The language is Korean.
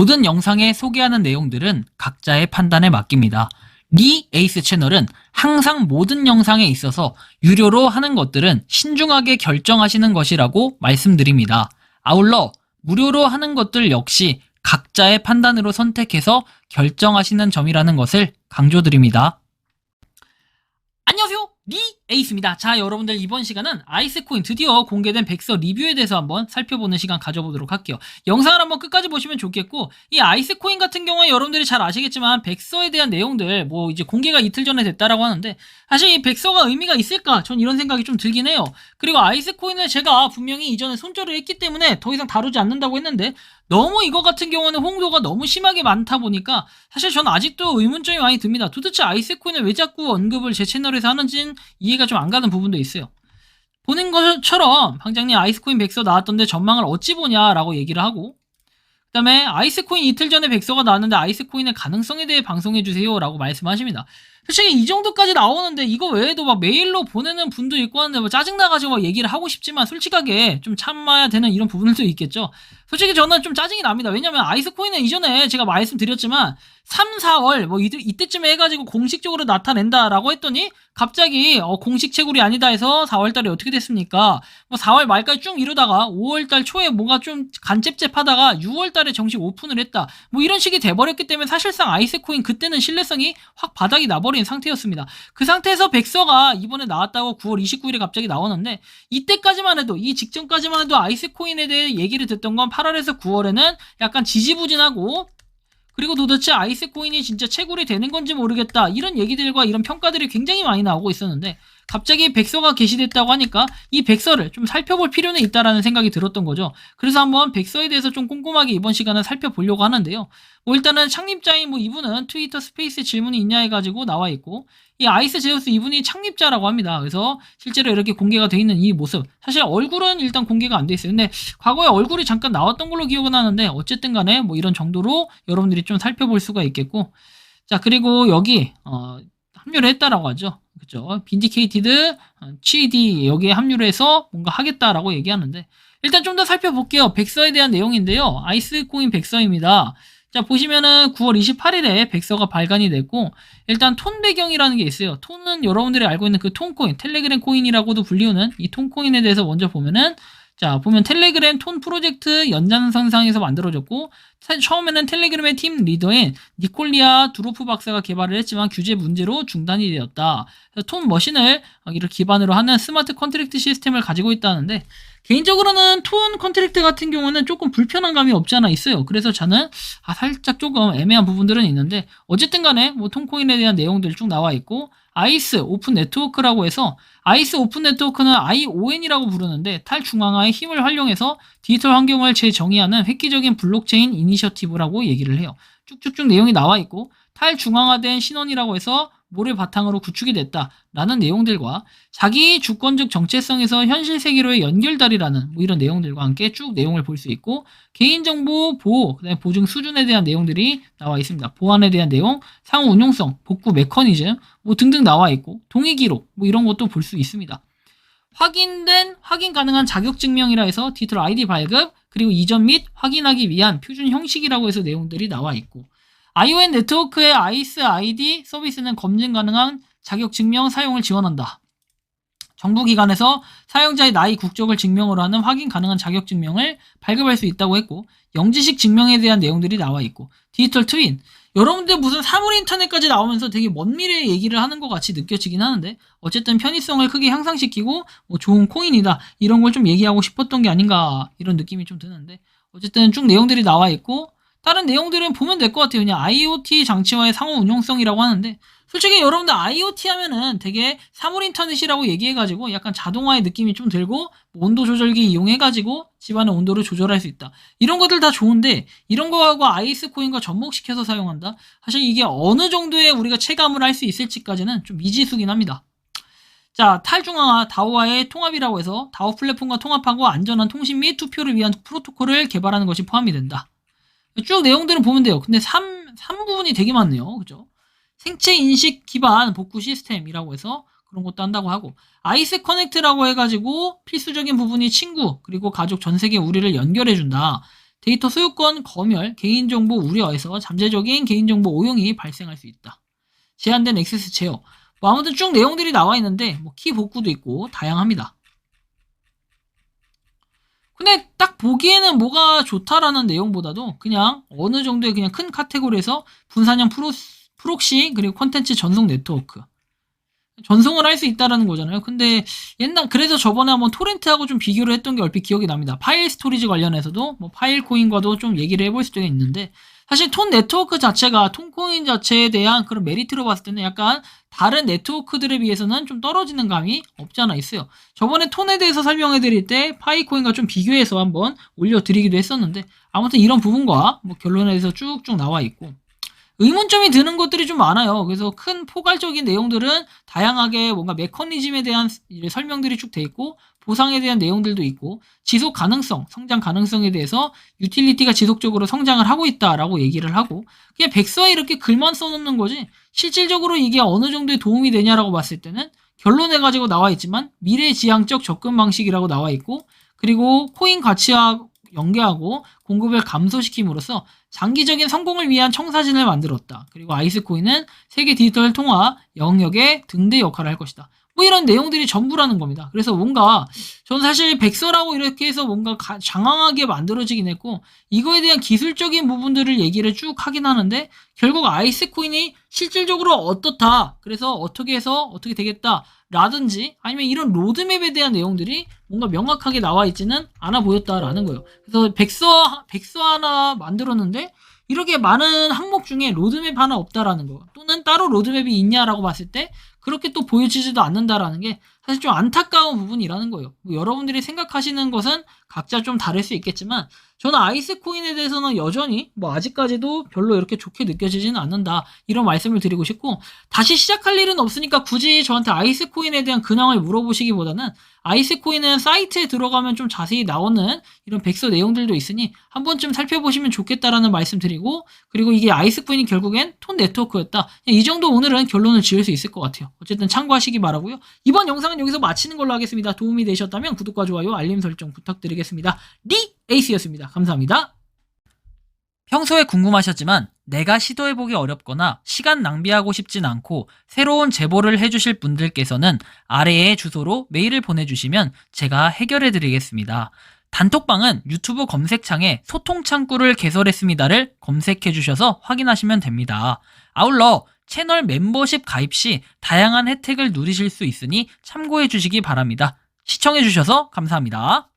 모든 영상에 소개하는 내용들은 각자의 판단에 맡깁니다. 리 에이스 채널은 항상 모든 영상에 있어서 유료로 하는 것들은 신중하게 결정하시는 것이라고 말씀드립니다. 아울러 무료로 하는 것들 역시 각자의 판단으로 선택해서 결정하시는 점이라는 것을 강조드립니다. 안녕하세요, 리 에이스입니다. 자, 여러분들 이번 시간은 아이스코인 드디어 공개된 백서 리뷰에 대해서 한번 살펴보는 시간 가져보도록 할게요. 영상을 한번 끝까지 보시면 좋겠고, 이 아이스코인 같은 경우에 여러분들이 잘 아시겠지만 백서에 대한 내용들 이제 공개가 이틀 전에 됐다라고 하는데, 사실 이 백서가 의미가 있을까? 전 이런 생각이 좀 들긴 해요. 그리고 아이스코인을 제가 분명히 이전에 손절을 했기 때문에 더 이상 다루지 않는다고 했는데, 너무 이거 같은 경우는 홍도가 너무 심하게 많다 보니까 사실 저는 아직도 의문점이 많이 듭니다. 도대체 아이스코인을 왜 자꾸 언급을 제 채널에서 하는지는 이해가 좀 안 가는 부분도 있어요. 보는 것처럼 방장님 아이스코인 백서 나왔던데 전망을 어찌 보냐라고 얘기를 하고, 그 다음에 아이스코인 이틀 전에 백서가 나왔는데 아이스코인의 가능성에 대해 방송해주세요 라고 말씀하십니다. 솔직히 이 정도까지 나오는데 이거 외에도 막 메일로 보내는 분도 있고 하는데 짜증나가지고 막 얘기를 하고 싶지만 솔직하게 좀 참아야 되는 이런 부분들도 있겠죠. 솔직히 저는 좀 짜증이 납니다. 왜냐면 아이스코인은 이전에 제가 말씀드렸지만 3, 4월 이때쯤에 해가지고 공식적으로 나타낸다라고 했더니 갑자기 공식 채굴이 아니다 해서 4월달에 어떻게 됐습니까? 4월 말까지 쭉 이루다가 5월달 초에 뭔가 좀 간cepcep하다가 6월달에 정식 오픈을 했다. 이런 식이 돼버렸기 때문에 사실상 아이스코인 그때는 신뢰성이 확 바닥이 나버린 상태였습니다. 그 상태에서 백서가 이번에 나왔다고 9월 29일에 갑자기 나오는데, 이때까지만 해도 이 직전까지만 해도 아이스코인에 대해 얘기를 듣던 건 8월에서 9월에는 약간 지지부진하고, 그리고 도대체 아이스코인이 진짜 채굴이 되는 건지 모르겠다 이런 얘기들과 이런 평가들이 굉장히 많이 나오고 있었는데, 갑자기 백서가 게시됐다고 하니까 이 백서를 좀 살펴볼 필요는 있다라는 생각이 들었던 거죠. 그래서 한번 백서에 대해서 좀 꼼꼼하게 이번 시간은 살펴보려고 하는데요. 일단은 창립자인 이분은 트위터 스페이스 질문이 있냐 해가지고 나와 있고, 이 아이스 제우스 이분이 창립자라고 합니다. 그래서 실제로 이렇게 공개가 돼 있는 이 모습, 사실 얼굴은 일단 공개가 안 돼 있어요. 근데 과거에 얼굴이 잠깐 나왔던 걸로 기억은 하는데 어쨌든 간에 이런 정도로 여러분들이 좀 살펴볼 수가 있겠고, 자, 그리고 여기 합류를 했다라고 하죠. 그죠? 빈디케이티드 GD 여기에 합류를 해서 뭔가 하겠다라고 얘기하는데, 일단 좀 더 살펴볼게요. 백서에 대한 내용인데요. 아이스코인 백서입니다. 자, 보시면은 9월 28일에 백서가 발간이 됐고, 일단 톤 배경이라는 게 있어요. 톤은 여러분들이 알고 있는 그 톤코인, 텔레그램 코인이라고도 불리우는 이 톤코인에 대해서 먼저 보면은, 자, 보면 텔레그램 톤 프로젝트 연장선상에서 만들어졌고, 처음에는 텔레그램의 팀 리더인 니콜리아 두로프 박사가 개발을 했지만 규제 문제로 중단이 되었다. 톤 머신을 이렇게 기반으로 하는 스마트 컨트랙트 시스템을 가지고 있다는데, 개인적으로는 톤 컨트랙트 같은 경우는 조금 불편한 감이 없지 않아 있어요. 그래서 저는 살짝 조금 애매한 부분들은 있는데, 어쨌든 간에 톤코인에 대한 내용들 쭉 나와 있고, 아이스 오픈 네트워크라고 해서, 아이스 오픈 네트워크는 ION이라고 부르는데 탈중앙화의 힘을 활용해서 디지털 환경을 재정의하는 획기적인 블록체인 이니셔티브라고 얘기를 해요. 쭉쭉쭉 내용이 나와 있고, 탈중앙화된 신원이라고 해서 모를 바탕으로 구축이 됐다라는 내용들과 자기 주권적 정체성에서 현실 세계로의 연결다리라는 이런 내용들과 함께 쭉 내용을 볼 수 있고, 개인정보 보호, 그다음에 보증 수준에 대한 내용들이 나와 있습니다. 보안에 대한 내용, 상호 운용성, 복구 메커니즘 등등 나와 있고, 동의 기록 이런 것도 볼 수 있습니다. 확인 가능한 자격 증명이라 해서 디지털 아이디 발급, 그리고 이전 및 확인하기 위한 표준 형식이라고 해서 내용들이 나와 있고, ION 네트워크의 아이스 아이디 서비스는 검증 가능한 자격 증명 사용을 지원한다. 정부기관에서 사용자의 나이, 국적을 증명으로 하는 확인 가능한 자격 증명을 발급할 수 있다고 했고, 영지식 증명에 대한 내용들이 나와 있고, 디지털 트윈, 여러분들 무슨 사물 인터넷까지 나오면서 되게 먼 미래의 얘기를 하는 것 같이 느껴지긴 하는데, 어쨌든 편의성을 크게 향상시키고 좋은 코인이다 이런 걸 좀 얘기하고 싶었던 게 아닌가 이런 느낌이 좀 드는데, 어쨌든 쭉 내용들이 나와 있고, 다른 내용들은 보면 될 것 같아요. 그냥 IoT 장치와의 상호 운용성이라고 하는데, 솔직히 여러분들 IoT 하면은 되게 사물 인터넷이라고 얘기해가지고 약간 자동화의 느낌이 좀 들고, 온도 조절기 이용해가지고 집안의 온도를 조절할 수 있다. 이런 것들 다 좋은데, 이런 거하고 아이스코인과 접목시켜서 사용한다? 사실 이게 어느 정도의 우리가 체감을 할 수 있을지까지는 좀 미지수긴 합니다. 자, 탈중앙화 다오와의 통합이라고 해서 다오 플랫폼과 통합하고 안전한 통신 및 투표를 위한 프로토콜을 개발하는 것이 포함이 된다. 쭉 내용들은 보면 돼요. 근데 3 부분이 되게 많네요. 그죠? 생체 인식 기반 복구 시스템이라고 해서 그런 것도 한다고 하고, 아이스 커넥트라고 해가지고 필수적인 부분이 친구 그리고 가족 전 세계 우리를 연결해준다. 데이터 소유권 검열, 개인정보 우려에서 잠재적인 개인정보 오용이 발생할 수 있다. 제한된 액세스 제어. 뭐 아무튼 쭉 내용들이 나와 있는데 뭐 키 복구도 있고 다양합니다. 근데 딱 보기에는 뭐가 좋다라는 내용보다도 그냥 어느 정도의 그냥 큰 카테고리에서 분산형 프록시 그리고 콘텐츠 전송 네트워크 전송을 할 수 있다라는 거잖아요. 근데 그래서 저번에 한번 토렌트하고 좀 비교를 했던 게 얼핏 기억이 납니다. 파일 스토리지 관련해서도 뭐 파일 코인과도 좀 얘기를 해볼 수도 있는데 사실 톤 네트워크 자체가 톤코인 자체에 대한 그런 메리트로 봤을 때는 약간 다른 네트워크들에 비해서는 좀 떨어지는 감이 없지 않아 있어요. 저번에 톤에 대해서 설명해 드릴 때 파이코인과 좀 비교해서 한번 올려드리기도 했었는데 아무튼 이런 부분과 뭐 결론에 대해서 쭉쭉 나와 있고 의문점이 드는 것들이 좀 많아요. 그래서 큰 포괄적인 내용들은 다양하게 뭔가 메커니즘에 대한 설명들이 쭉 돼 있고 보상에 대한 내용들도 있고 지속 가능성, 성장 가능성에 대해서 유틸리티가 지속적으로 성장을 하고 있다라고 얘기를 하고 그냥 백서에 이렇게 글만 써놓는 거지 실질적으로 이게 어느 정도의 도움이 되냐라고 봤을 때는 결론에 가지고 나와 있지만 미래지향적 접근 방식이라고 나와 있고 그리고 코인 가치와 연계하고 공급을 감소시킴으로써 장기적인 성공을 위한 청사진을 만들었다. 그리고 아이스코인은 세계 디지털 통화 영역의 등대 역할을 할 것이다. 뭐 이런 내용들이 전부라는 겁니다. 그래서 뭔가 저는 사실 백서라고 이렇게 해서 뭔가 장황하게 만들어지긴 했고 이거에 대한 기술적인 부분들을 얘기를 쭉 하긴 하는데 결국 아이스코인이 실질적으로 어떻다. 그래서 어떻게 해서 어떻게 되겠다. 라든지 아니면 이런 로드맵에 대한 내용들이 뭔가 명확하게 나와 있지는 않아 보였다라는 거예요. 그래서 백서 하나 만들었는데 이렇게 많은 항목 중에 로드맵 하나 없다라는 거 또는 따로 로드맵이 있냐라고 봤을 때 그렇게 또 보여지지도 않는다라는 게 사실 좀 안타까운 부분이라는 거예요. 뭐 여러분들이 생각하시는 것은 각자 좀 다를 수 있겠지만 저는 아이스코인에 대해서는 여전히 뭐 아직까지도 별로 이렇게 좋게 느껴지지는 않는다 이런 말씀을 드리고 싶고 다시 시작할 일은 없으니까 굳이 저한테 아이스코인에 대한 근황을 물어보시기보다는 아이스코인은 사이트에 들어가면 좀 자세히 나오는 이런 백서 내용들도 있으니 한 번쯤 살펴보시면 좋겠다라는 말씀 드리고 그리고 이게 아이스코인이 결국엔 톤 네트워크였다. 이 정도 오늘은 결론을 지을 수 있을 것 같아요. 어쨌든 참고하시기 바라고요. 이번 영상은 여기서 마치는 걸로 하겠습니다. 도움이 되셨다면 구독과 좋아요 알림 설정 부탁드리겠습니다. 에이스였습니다. 감사합니다. 평소에 궁금하셨지만 내가 시도해보기 어렵거나 시간 낭비하고 싶진 않고 새로운 제보를 해주실 분들께서는 아래의 주소로 메일을 보내주시면 제가 해결해드리겠습니다. 단톡방은 유튜브 검색창에 소통창구를 개설했습니다를 검색해주셔서 확인하시면 됩니다. 아울러 채널 멤버십 가입 시 다양한 혜택을 누리실 수 있으니 참고해주시기 바랍니다. 시청해주셔서 감사합니다.